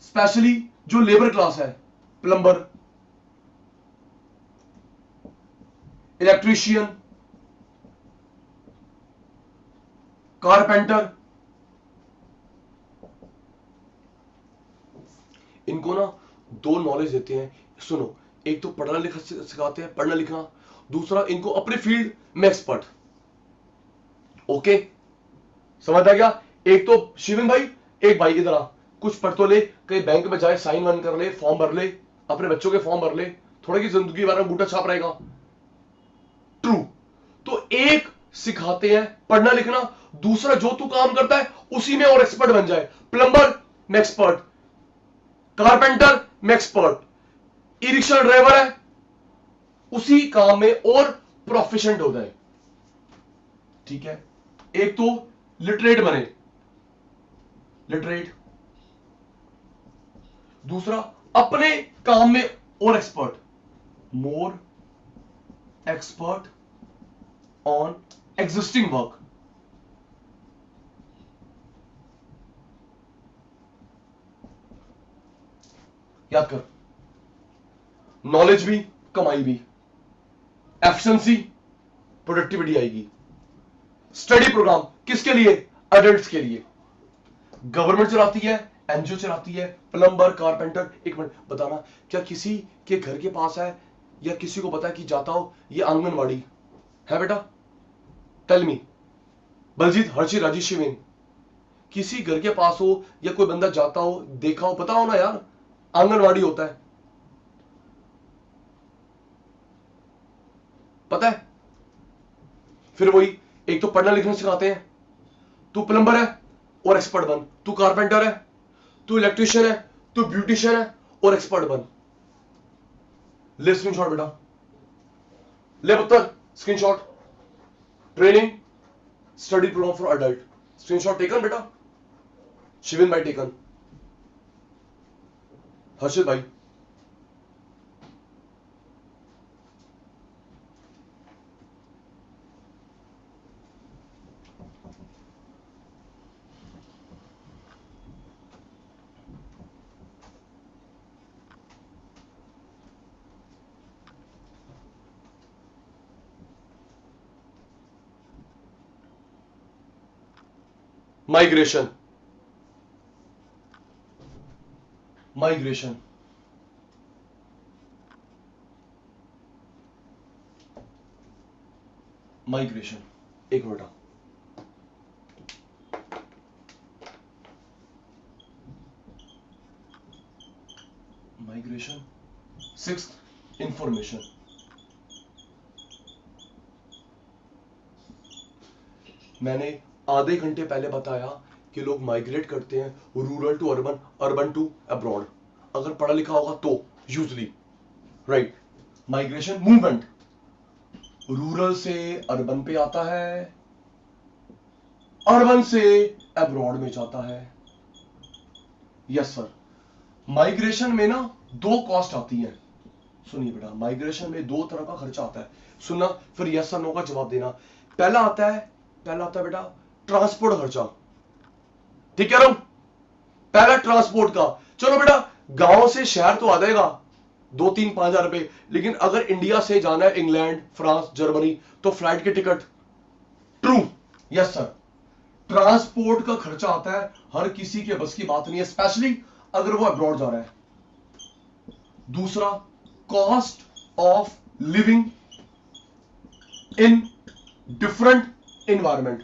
स्पेशली जो लेबर क्लास है, प्लम्बर, इलेक्ट्रीशियन, कारपेंटर, इनको ना दो नॉलेज देते हैं। सुनो, एक तो पढ़ना लिखना सिखाते हैं, पढ़ना लिखना, दूसरा इनको अपने फील्ड में एक्सपर्ट। ओके, समझ आ गया? एक तो शिवन भाई, एक भाई इधर आ, कुछ पढ़ तो ले, कहीं बैंक में जाए, साइन वाइन कर ले, फॉर्म भर ले, अपने बच्चों के फॉर्म भर ले, थोड़ा की जिंदगी के बारे में बूटा छाप रहेगा। ट्रू। तो एक सिखाते हैं पढ़ना लिखना, दूसरा जो तू काम करता है उसी में और एक्सपर्ट बन जाए। प्लम्बर में एक्सपर्ट, कारपेंटर में एक्सपर्ट, ई रिक्शा ड्राइवर है, उसी काम में और प्रोफिशिएंट हो जाए। ठीक है, एक तो लिटरेट बने, लिटरेट, दूसरा अपने काम में और expert, more expert on existing work. याद कर, नॉलेज भी, कमाई भी, एफिशिएंसी, प्रोडक्टिविटी आएगी। स्टडी प्रोग्राम किसके लिए? एडल्ट्स के लिए। गवर्नमेंट चलाती है, एनजीओ चलाती है, प्लम्बर, कारपेंटर। एक मिनट बताना, क्या किसी के घर के पास है या किसी को पता है कि जाता हो ये आंगनवाड़ी है बेटा? टेल मी, बलजीत, हर्षी, राजेश, शिवेन, किसी घर के पास हो या कोई बंदा जाता हो, देखा हो, पता हो ना यार, आंगनवाड़ी होता है, पता है? फिर वही, एक तो पढ़ना लिखना सिखाते हैं, तू प्लम्बर है और एक्सपर्ट बन, तू कारपेंटर है, तू इलेक्ट्रीशियन है, तू ब्यूटिशियन है और एक्सपर्ट बन। ले स्क्रीनशॉट बेटा, ले पुत्र screenshot, training study program for adult, screenshot taken बेटा, शिविन भाई टेकन, हर्षित भाई। माइग्रेशन, माइग्रेशन, माइग्रेशन, एक मिनट, माइग्रेशन, सिक्स्थ इंफॉर्मेशन। मैंने आधे घंटे पहले बताया कि लोग माइग्रेट करते हैं rural to urban, urban to abroad, अगर पढ़ा लिखा होगा तो usually, right. Migration movement rural से अर्बन पे आता है, अर्बन से अब्रॉड में जाता है। यस सर, माइग्रेशन में ना दो कॉस्ट आती है। सुनिए बेटा, माइग्रेशन में दो तरह का खर्चा आता है। सुनना, फिर यस और नो का जवाब देना। पहला आता है बेटा ट्रांसपोर्ट खर्चा। ठीक है, पहला ट्रांसपोर्ट का। चलो बेटा, गांव से शहर तो आ जाएगा 2-3-5 हजार रुपए, लेकिन अगर इंडिया से जाना है इंग्लैंड, फ्रांस, जर्मनी, तो फ्लाइट की ticket. True, yes sir, transport का खर्चा आता है, हर किसी के बस की बात नहीं है, स्पेशली अगर वो अब्रॉड जा रहा है। दूसरा, cost of living in different environment.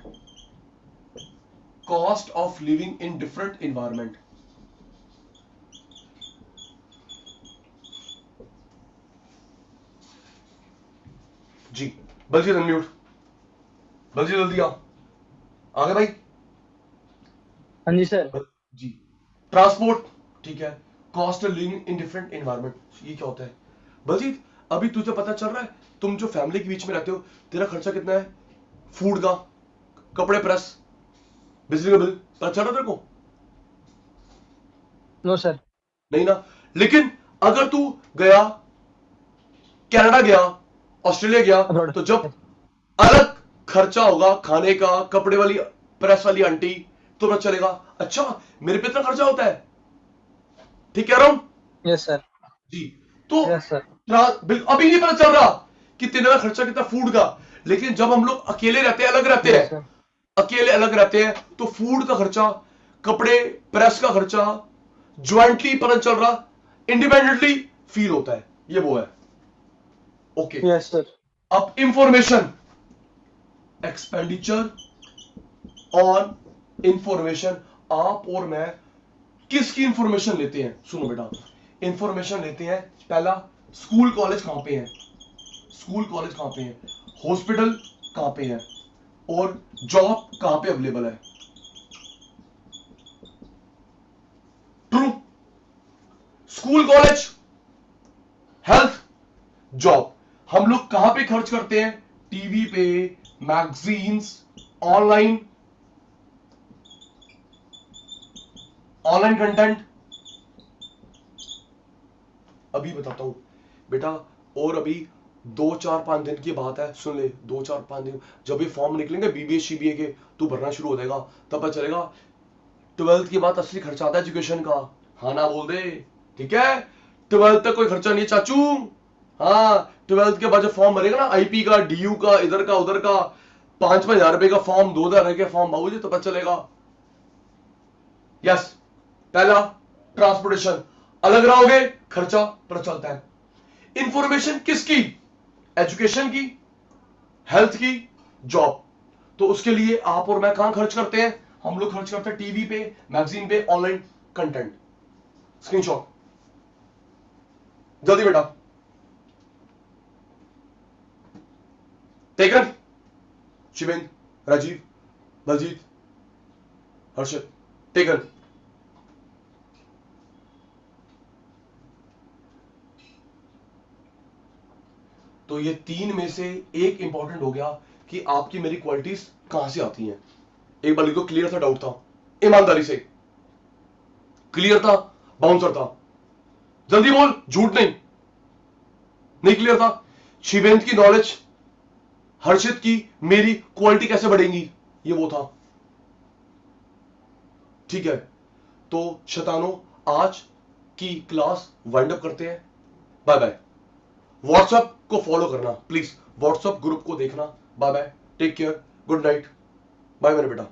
Cost of living in different environment. जी बल्कि अनम्यूट, बल्कि जल्दी आओ, आ गए भाई? हाँ जी सर। जी, ट्रांसपोर्ट, ठीक है, cost of living in different environment, ये क्या होता है? बलजीत, अभी तुझे पता चल रहा है, तुम जो फैमिली के बीच में रहते हो, तेरा खर्चा कितना है? फूड का, कपड़े प्रेस, बिजली का बिल, पता चल रहा है तेरे को? No sir. नहीं ना। लेकिन अगर तू गया, कनाडा गया, ऑस्ट्रेलिया गया, अब्रॉड। तो जब अलग खर्चा होगा खाने का, कपड़े वाली प्रेस वाली आंटी, तो पता चलेगा अच्छा मेरे पे इतना खर्चा होता है। ठीक कह रहा हूं? Yes sir. जी, तो यस सर। अभी नहीं पता चल रहा कि तेरा खर्चा कितना फूड का, लेकिन जब हम लोग अकेले रहते हैं, अलग रहते यस हैं, सर। अकेले अलग रहते हैं, तो फूड का खर्चा, कपड़े प्रेस का खर्चा ज्वाइंटली पता चल रहा, इंडिपेंडेंटली फील होता है। ये वो है। Okay, yes sir. अब इंफॉर्मेशन, एक्सपेंडिचर ऑन इंफॉर्मेशन। आप और मैं किसकी इंफॉर्मेशन लेते हैं? सुनो बेटा, इंफॉर्मेशन लेते हैं, पहला स्कूल कॉलेज कहां पे है, स्कूल कॉलेज कहां पे है, हॉस्पिटल कहां पे है, और जॉब कहां पे अवेलेबल है। True, school college, health, job. हम लोग कहां पे खर्च करते हैं? टीवी पे, मैगजीन्स, ऑनलाइन, ऑनलाइन कंटेंट। अभी बताता हूं बेटा, और अभी 2-4-5 दिन की बात है, सुन ले, 2-4-5 दिन, जब ये फॉर्म निकलेंगे बीबीए सीबीए के, तू भरना शुरू हो जाएगा, तब पता चलेगा 12th के बाद असली खर्चा आता है एजुकेशन का। हाँ ना बोल दे, ठीक है? 12th तक कोई खर्चा नहीं है चाचू। हाँ, 12th के बाद जो फॉर्म भरेगा ना, आईपी का, डीयू का, इधर का उधर का, 5-5 हजार रुपए का फॉर्म, 2,000 के फॉर्म बाबूजी, तो पता चलेगा। यस, पहला ट्रांसपोर्टेशन, अलग रहोगे खर्चा पता चलता है। इंफॉर्मेशन किसकी? एजुकेशन की, हेल्थ की, जॉब। तो उसके लिए आप और मैं कहां खर्च करते हैं? हम लोग खर्च करते हैं टीवी पे, मैगजीन पे, ऑनलाइन कंटेंट। स्क्रीनशॉट जल्दी बेटा, टेकन? शिवेंद्र, राजीव, बलजीत, हर्षित, टेकन? तो ये 3 में से एक इंपॉर्टेंट हो गया कि आपकी मेरी क्वालिटीज कहां से आती हैं। एक बार लिखो, क्लियर था, डाउट था, ईमानदारी से क्लियर था, बाउंसर था, जल्दी बोल, झूठ नहीं, नहीं क्लियर था। शिवेंद्र की नॉलेज, हर्षित की मेरी क्वालिटी कैसे बढ़ेगी, ये वो था। ठीक है, तो शैतानों, आज की क्लास वाइंड अप करते हैं। Bye bye. व्हाट्सएप को फॉलो करना प्लीज, व्हाट्सएप ग्रुप को देखना। Bye bye, take care, good night, bye मेरे बेटा।